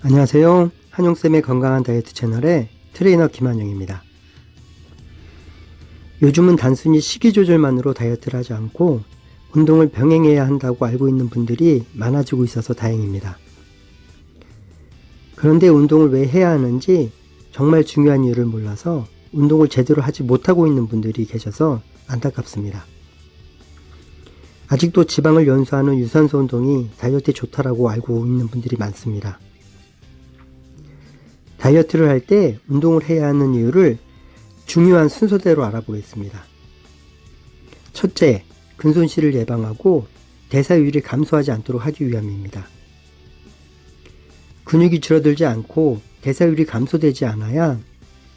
안녕하세요. 한용쌤의 건강한 다이어트 채널의 트레이너 김한용입니다. 요즘은 단순히 식이 조절만으로 다이어트를 하지 않고 운동을 병행해야 한다고 알고 있는 분들이 많아지고 있어서 다행입니다. 그런데 운동을 왜 해야 하는지 정말 중요한 이유를 몰라서 운동을 제대로 하지 못하고 있는 분들이 계셔서 안타깝습니다. 아직도 지방을 연소하는 유산소 운동이 다이어트에 좋다라고 알고 있는 분들이 많습니다. 다이어트를 할 때 운동을 해야 하는 이유를 중요한 순서대로 알아보겠습니다. 첫째, 근손실을 예방하고 대사율이 감소하지 않도록 하기 위함입니다. 근육이 줄어들지 않고 대사율이 감소되지 않아야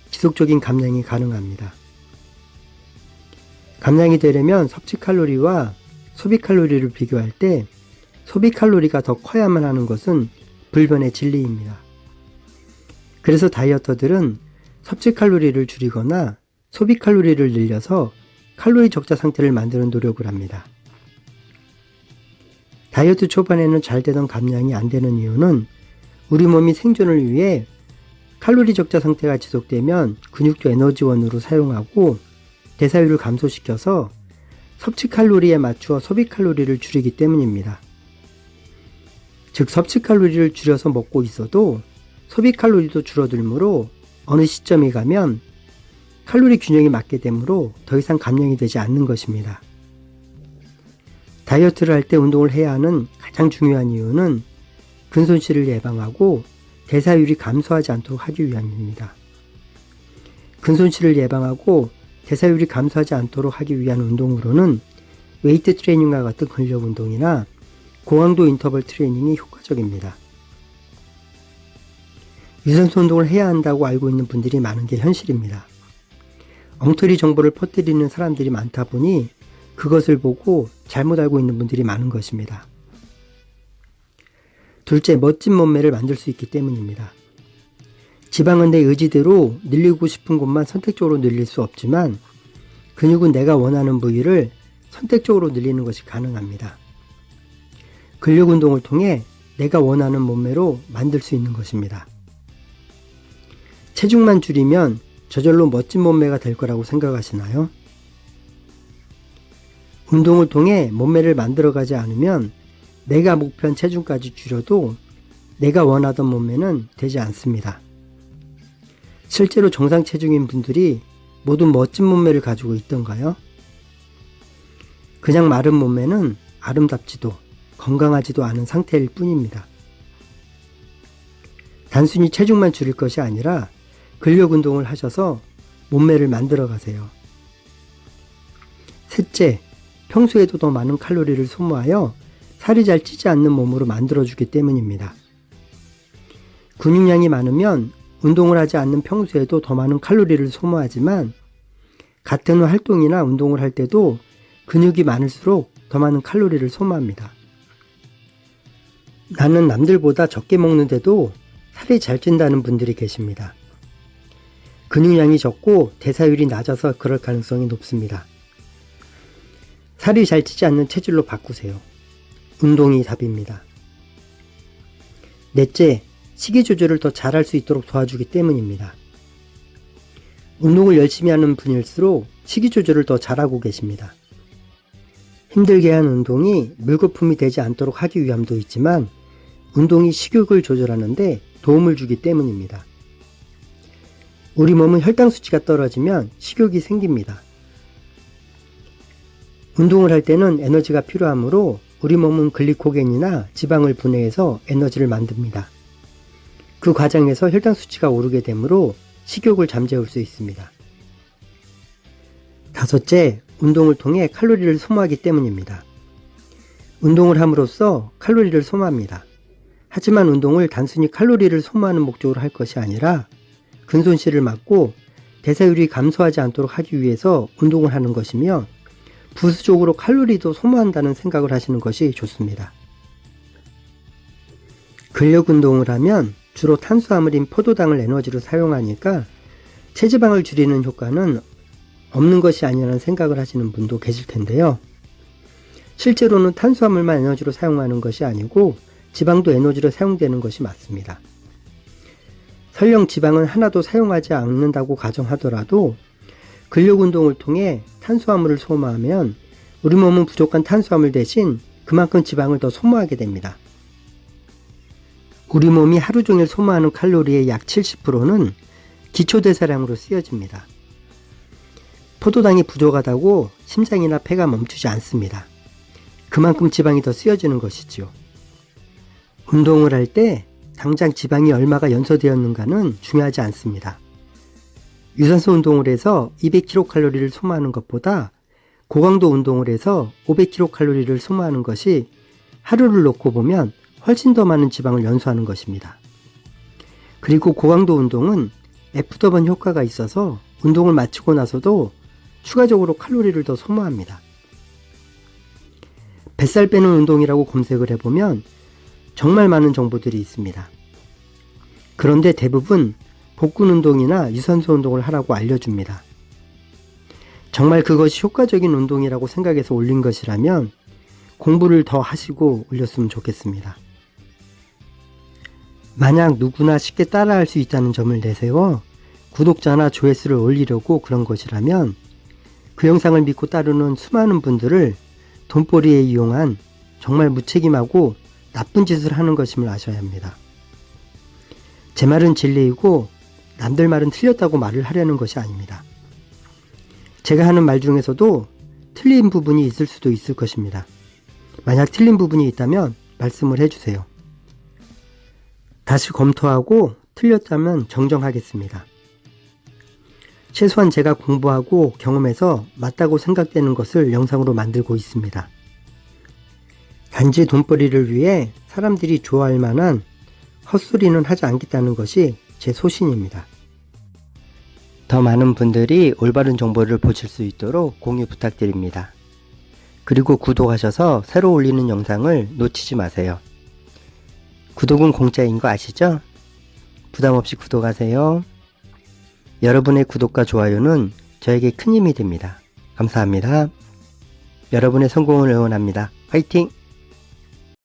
지속적인 감량이 가능합니다. 감량이 되려면 섭취 칼로리와 소비 칼로리를 비교할 때 소비 칼로리가 더 커야만 하는 것은 불변의 진리입니다. 그래서 다이어터들은 섭취 칼로리를 줄이거나 소비 칼로리를 늘려서 칼로리 적자 상태를 만드는 노력을 합니다. 다이어트 초반에는 잘 되던 감량이 안 되는 이유는 우리 몸이 생존을 위해 칼로리 적자 상태가 지속되면 근육도 에너지원으로 사용하고 대사율을 감소시켜서 섭취 칼로리에 맞추어 소비 칼로리를 줄이기 때문입니다. 즉 섭취 칼로리를 줄여서 먹고 있어도 소비 칼로리도 줄어들므로 어느 시점이 가면 칼로리 균형이 맞게 되므로 더 이상 감량이 되지 않는 것입니다. 다이어트를 할 때 운동을 해야 하는 가장 중요한 이유는 근손실을 예방하고 대사율이 감소하지 않도록 하기 위함입니다. 근손실을 예방하고 대사율이 감소하지 않도록 하기 위한 운동으로는 웨이트 트레이닝과 같은 근력 운동이나 고강도 인터벌 트레이닝이 효과적입니다. 유산소 운동을 해야 한다고 알고 있는 분들이 많은 게 현실입니다. 엉터리 정보를 퍼뜨리는 사람들이 많다 보니 그것을 보고 잘못 알고 있는 분들이 많은 것입니다. 둘째, 멋진 몸매를 만들 수 있기 때문입니다. 지방은 내 의지대로 늘리고 싶은 곳만 선택적으로 늘릴 수 없지만 근육은 내가 원하는 부위를 선택적으로 늘리는 것이 가능합니다. 근력 운동을 통해 내가 원하는 몸매로 만들 수 있는 것입니다. 체중만 줄이면 저절로 멋진 몸매가 될 거라고 생각하시나요? 운동을 통해 몸매를 만들어가지 않으면 내가 목표한 체중까지 줄여도 내가 원하던 몸매는 되지 않습니다. 실제로 정상 체중인 분들이 모두 멋진 몸매를 가지고 있던가요? 그냥 마른 몸매는 아름답지도 건강하지도 않은 상태일 뿐입니다. 단순히 체중만 줄일 것이 아니라 근력 운동을 하셔서 몸매를 만들어 가세요. 셋째, 평소에도 더 많은 칼로리를 소모하여 살이 잘 찌지 않는 몸으로 만들어주기 때문입니다. 근육량이 많으면 운동을 하지 않는 평소에도 더 많은 칼로리를 소모하지만 같은 활동이나 운동을 할 때도 근육이 많을수록 더 많은 칼로리를 소모합니다. 나는 남들보다 적게 먹는데도 살이 잘 찐다는 분들이 계십니다. 근육량이 적고 대사율이 낮아서 그럴 가능성이 높습니다. 살이 잘 찌지 않는 체질로 바꾸세요. 운동이 답입니다. 넷째, 식이 조절을 더 잘할 수 있도록 도와주기 때문입니다. 운동을 열심히 하는 분일수록 식이 조절을 더 잘하고 계십니다. 힘들게 한 운동이 물거품이 되지 않도록 하기 위함도 있지만 운동이 식욕을 조절하는데 도움을 주기 때문입니다. 우리 몸은 혈당 수치가 떨어지면 식욕이 생깁니다. 운동을 할 때는 에너지가 필요하므로 우리 몸은 글리코겐이나 지방을 분해해서 에너지를 만듭니다. 그 과정에서 혈당 수치가 오르게 되므로 식욕을 잠재울 수 있습니다. 다섯째, 운동을 통해 칼로리를 소모하기 때문입니다. 운동을 함으로써 칼로리를 소모합니다. 하지만 운동을 단순히 칼로리를 소모하는 목적으로 할 것이 아니라 근손실을 막고 대사율이 감소하지 않도록 하기 위해서 운동을 하는 것이며 부수적으로 칼로리도 소모한다는 생각을 하시는 것이 좋습니다. 근력 운동을 하면 주로 탄수화물인 포도당을 에너지로 사용하니까 체지방을 줄이는 효과는 없는 것이 아니라는 생각을 하시는 분도 계실 텐데요. 실제로는 탄수화물만 에너지로 사용하는 것이 아니고 지방도 에너지로 사용되는 것이 맞습니다. 설령 지방은 하나도 사용하지 않는다고 가정하더라도 근력 운동을 통해 탄수화물을 소모하면 우리 몸은 부족한 탄수화물 대신 그만큼 지방을 더 소모하게 됩니다. 우리 몸이 하루 종일 소모하는 칼로리의 약 70%는 기초대사량으로 쓰여집니다. 포도당이 부족하다고 심장이나 폐가 멈추지 않습니다. 그만큼 지방이 더 쓰여지는 것이지요. 운동을 할 때 당장 지방이 얼마가 연소되었는가는 중요하지 않습니다. 유산소 운동을 해서 200kcal를 소모하는 것보다 고강도 운동을 해서 500kcal를 소모하는 것이 하루를 놓고 보면 훨씬 더 많은 지방을 연소하는 것입니다. 그리고 고강도 운동은 애프터번 효과가 있어서 운동을 마치고 나서도 추가적으로 칼로리를 더 소모합니다. 뱃살 빼는 운동이라고 검색을 해보면 정말 많은 정보들이 있습니다. 그런데 대부분 복근 운동이나 유산소 운동을 하라고 알려줍니다. 정말 그것이 효과적인 운동이라고 생각해서 올린 것이라면 공부를 더 하시고 올렸으면 좋겠습니다. 만약 누구나 쉽게 따라할 수 있다는 점을 내세워 구독자나 조회수를 올리려고 그런 것이라면 그 영상을 믿고 따르는 수많은 분들을 돈벌이에 이용한 정말 무책임하고 나쁜 짓을 하는 것임을 아셔야 합니다. 제 말은 진리이고 남들 말은 틀렸다고 말을 하려는 것이 아닙니다. 제가 하는 말 중에서도 틀린 부분이 있을 수도 있을 것입니다. 만약 틀린 부분이 있다면 말씀을 해주세요. 다시 검토하고 틀렸다면 정정하겠습니다. 최소한 제가 공부하고 경험해서 맞다고 생각되는 것을 영상으로 만들고 있습니다. 단지 돈벌이를 위해 사람들이 좋아할 만한 헛소리는 하지 않겠다는 것이 제 소신입니다. 더 많은 분들이 올바른 정보를 보실 수 있도록 공유 부탁드립니다. 그리고 구독하셔서 새로 올리는 영상을 놓치지 마세요. 구독은 공짜인 거 아시죠? 부담 없이 구독하세요. 여러분의 구독과 좋아요는 저에게 큰 힘이 됩니다. 감사합니다. 여러분의 성공을 응원합니다. 화이팅!